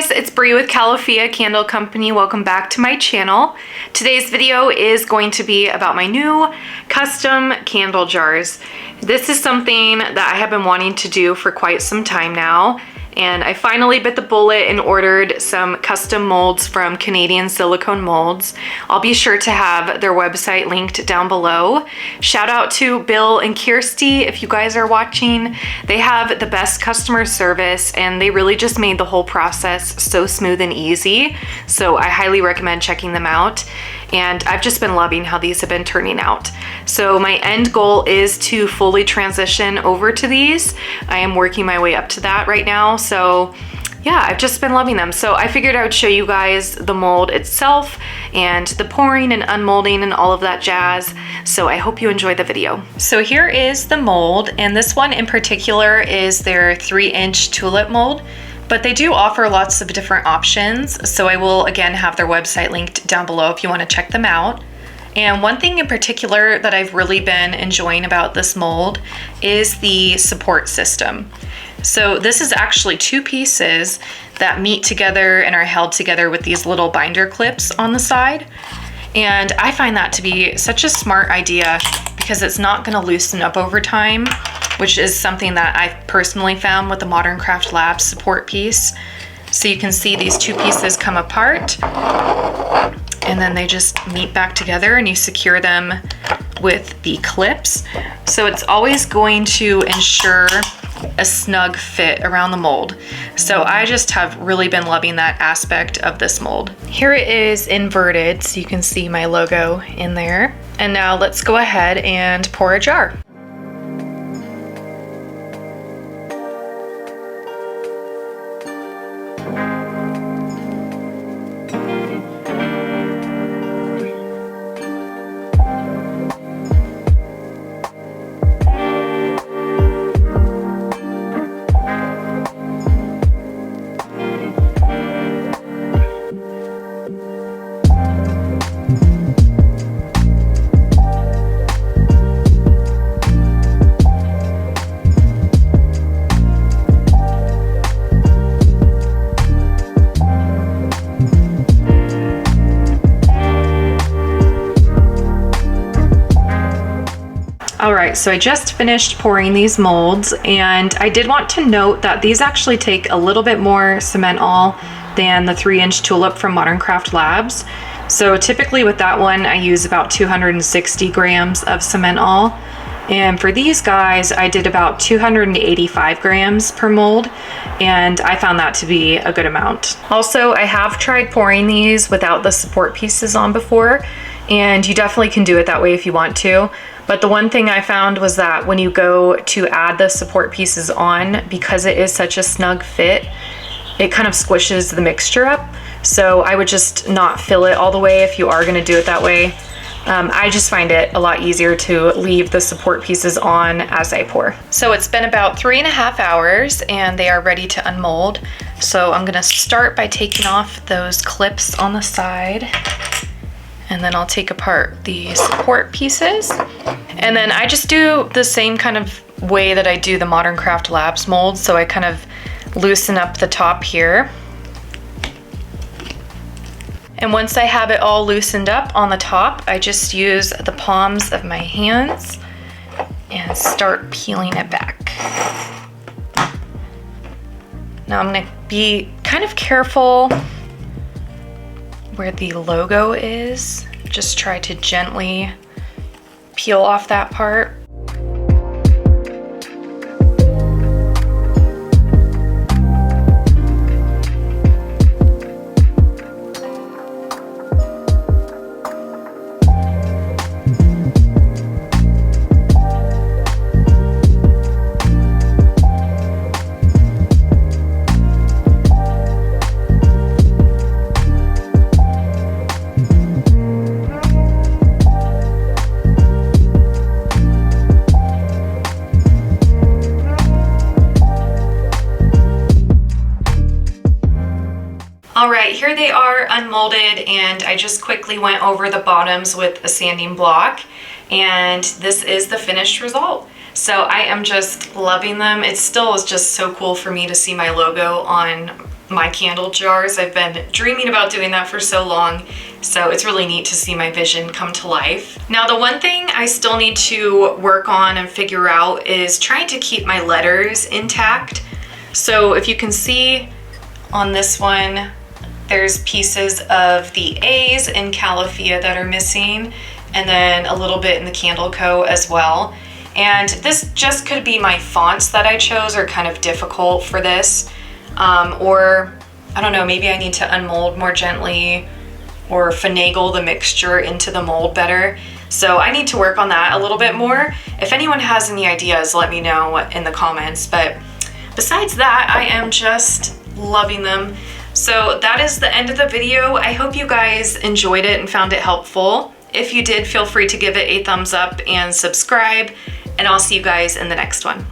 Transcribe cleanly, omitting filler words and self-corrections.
guys, it's Bree with Calafia Candle Company. Welcome back to my channel. Today's video is going to be about my new custom candle jars. This is something that I have been wanting to do for quite some time now, and I finally bit the bullet and ordered some custom molds from Canadian Silicone Molds. I'll be sure to have their website linked down below. Shout out to Bill and Kirsty if you guys are watching. They have the best customer service and they really just made the whole process so smooth and easy. So I highly recommend checking them out. And I've just been loving how these have been turning out. So my end goal is to fully transition over to these. I am working my way up to that right now. So yeah, I've just been loving them. So I figured I would show you guys the mold itself and the pouring and unmolding and all of that jazz. So I hope you enjoy the video. So here is the mold, and this one in particular is their 3-inch tulip mold. But they do offer lots of different options, so I will again have their website linked down below if you want to check them out. And one thing in particular that I've really been enjoying about this mold is the support system. So this is actually 2 pieces that meet together and are held together with these little binder clips on the side. And I find that to be such a smart idea because it's not going to loosen up over time, which is something that I've personally found with the Modern Craft Labs support piece. So you can see these 2 pieces come apart and then they just meet back together and you secure them with the clips. So it's always going to ensure a snug fit around the mold. So I just have really been loving that aspect of this mold. Here it is inverted, so you can see my logo in there. And now let's go ahead and pour a jar. All right, so I just finished pouring these molds, and I did want to note that these actually take a little bit more cement all than the 3-inch tulip from Modern Craft Labs. So typically with that one, I use about 260 grams of cement all. And for these guys, I did about 285 grams per mold, and I found that to be a good amount. Also, I have tried pouring these without the support pieces on before, and you definitely can do it that way if you want to. But the one thing I found was that when you go to add the support pieces on, because it is such a snug fit, it kind of squishes the mixture up. So I would just not fill it all the way if you are gonna do it that way. I just find it a lot easier to leave the support pieces on as I pour. So it's been about 3.5 hours and they are ready to unmold. So I'm gonna start by taking off those clips on the side, and then I'll take apart the support pieces. And then I just do the same kind of way that I do the Modern Craft Labs mold. So I kind of loosen up the top here. And once I have it all loosened up on the top, I just use the palms of my hands and start peeling it back. Now I'm gonna be kind of careful where the logo is. Just try to gently peel off that part. All right, here they are unmolded, and I just quickly went over the bottoms with a sanding block, and this is the finished result. So I am just loving them. It still is just so cool for me to see my logo on my candle jars. I've been dreaming about doing that for so long, so it's really neat to see my vision come to life. Now, the one thing I still need to work on and figure out is trying to keep my letters intact. So if you can see on this one, there's pieces of the A's in Calafia that are missing, and then a little bit in the Candle Co as well. And this just could be my fonts that I chose are kind of difficult for this. Or I don't know, maybe I need to unmold more gently or finagle the mixture into the mold better. So I need to work on that a little bit more. If anyone has any ideas, let me know in the comments. But besides that, I am just loving them. So that is the end of the video. I hope you guys enjoyed it and found it helpful. If you did, feel free to give it a thumbs up and subscribe, and I'll see you guys in the next one.